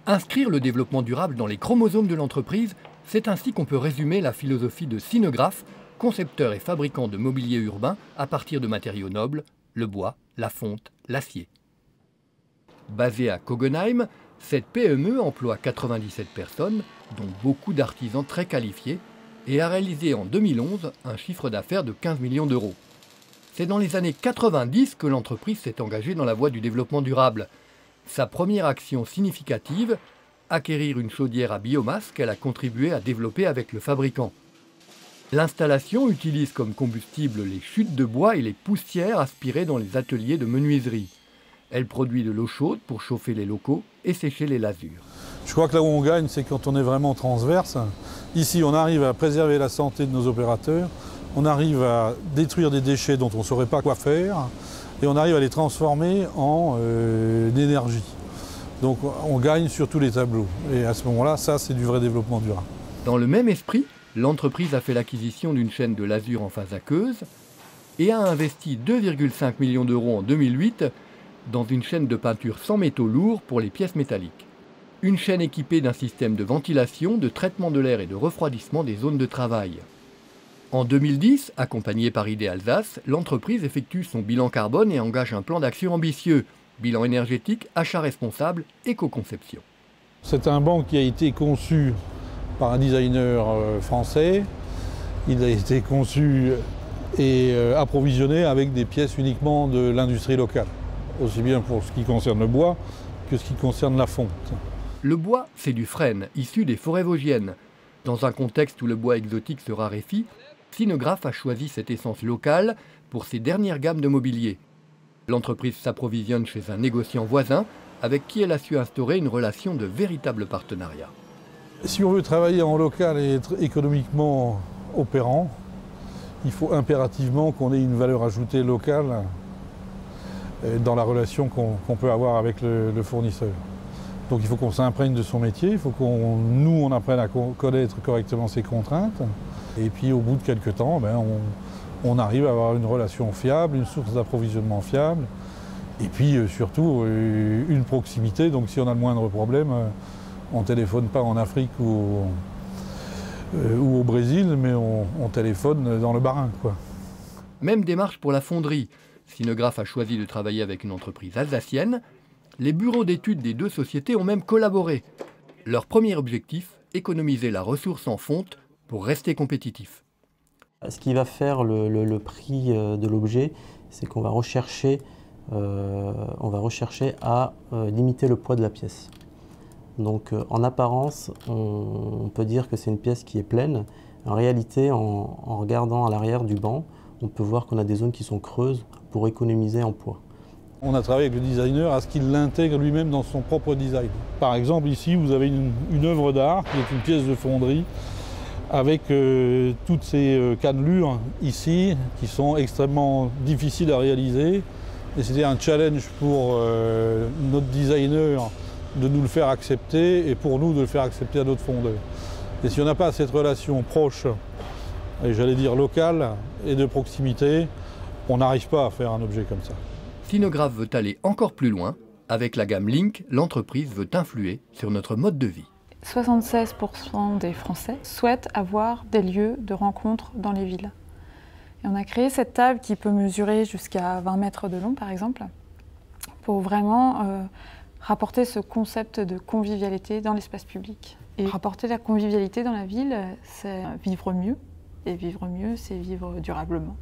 Inscrire le développement durable dans les chromosomes de l'entreprise, c'est ainsi qu'on peut résumer la philosophie de Sinograph, concepteur et fabricant de mobilier urbain à partir de matériaux nobles, le bois, la fonte, l'acier. Basée à Kogenheim, cette PME emploie 97 personnes, dont beaucoup d'artisans très qualifiés, et a réalisé en 2011 un chiffre d'affaires de 15 millions d'euros. C'est dans les années 90 que l'entreprise s'est engagée dans la voie du développement durable. Sa première action significative, acquérir une chaudière à biomasse qu'elle a contribué à développer avec le fabricant. L'installation utilise comme combustible les chutes de bois et les poussières aspirées dans les ateliers de menuiserie. Elle produit de l'eau chaude pour chauffer les locaux et sécher les lasures. Je crois que là où on gagne, c'est quand on est vraiment transverse. Ici, on arrive à préserver la santé de nos opérateurs, on arrive à détruire des déchets dont on ne saurait pas quoi faire, et on arrive à les transformer en énergie. Donc on gagne sur tous les tableaux. Et à ce moment-là, ça, c'est du vrai développement durable. Dans le même esprit, l'entreprise a fait l'acquisition d'une chaîne de lasure en phase aqueuse et a investi 2,5 millions d'euros en 2008 dans une chaîne de peinture sans métaux lourds pour les pièces métalliques. Une chaîne équipée d'un système de ventilation, de traitement de l'air et de refroidissement des zones de travail. En 2010, accompagnée par ID Alsace, l'entreprise effectue son bilan carbone et engage un plan d'action ambitieux. Bilan énergétique, achat responsable, éco-conception. C'est un banc qui a été conçu par un designer français. Il a été conçu et approvisionné avec des pièces uniquement de l'industrie locale, aussi bien pour ce qui concerne le bois que ce qui concerne la fonte. Le bois, c'est du frêne, issu des forêts vosgiennes. Dans un contexte où le bois exotique se raréfie, Sinograph a choisi cette essence locale pour ses dernières gammes de mobilier. L'entreprise s'approvisionne chez un négociant voisin avec qui elle a su instaurer une relation de véritable partenariat. Si on veut travailler en local et être économiquement opérant, il faut impérativement qu'on ait une valeur ajoutée locale dans la relation qu'on peut avoir avec le fournisseur. Donc il faut qu'on s'imprègne de son métier, il faut qu'on apprenne à connaître correctement ses contraintes. Et puis au bout de quelques temps, on arrive à avoir une relation fiable, une source d'approvisionnement fiable. Et puis surtout une proximité, donc si on a le moindre problème, on ne téléphone pas en Afrique ou au Brésil, mais on téléphone dans le Bas-Rhin, quoi. Même démarche pour la fonderie. Sinograph a choisi de travailler avec une entreprise alsacienne. Les bureaux d'études des deux sociétés ont même collaboré. Leur premier objectif, économiser la ressource en fonte pour rester compétitif. Ce qui va faire le prix de l'objet, c'est qu'on va rechercher à limiter le poids de la pièce. Donc en apparence, on peut dire que c'est une pièce qui est pleine. En réalité, en regardant à l'arrière du banc, on peut voir qu'on a des zones qui sont creuses pour économiser en poids. On a travaillé avec le designer à ce qu'il l'intègre lui-même dans son propre design. Par exemple, ici, vous avez une œuvre d'art qui est une pièce de fonderie avec toutes ces cannelures ici qui sont extrêmement difficiles à réaliser. Et c'était un challenge pour notre designer de nous le faire accepter et pour nous de le faire accepter à notre fondeur. Et si on n'a pas cette relation proche, et j'allais dire locale et de proximité, on n'arrive pas à faire un objet comme ça. Sinograph veut aller encore plus loin. Avec la gamme Link, l'entreprise veut influer sur notre mode de vie. 76% des Français souhaitent avoir des lieux de rencontre dans les villes. Et on a créé cette table qui peut mesurer jusqu'à 20 mètres de long, par exemple, pour vraiment rapporter ce concept de convivialité dans l'espace public. Et rapporter la convivialité dans la ville, c'est vivre mieux. Et vivre mieux, c'est vivre durablement.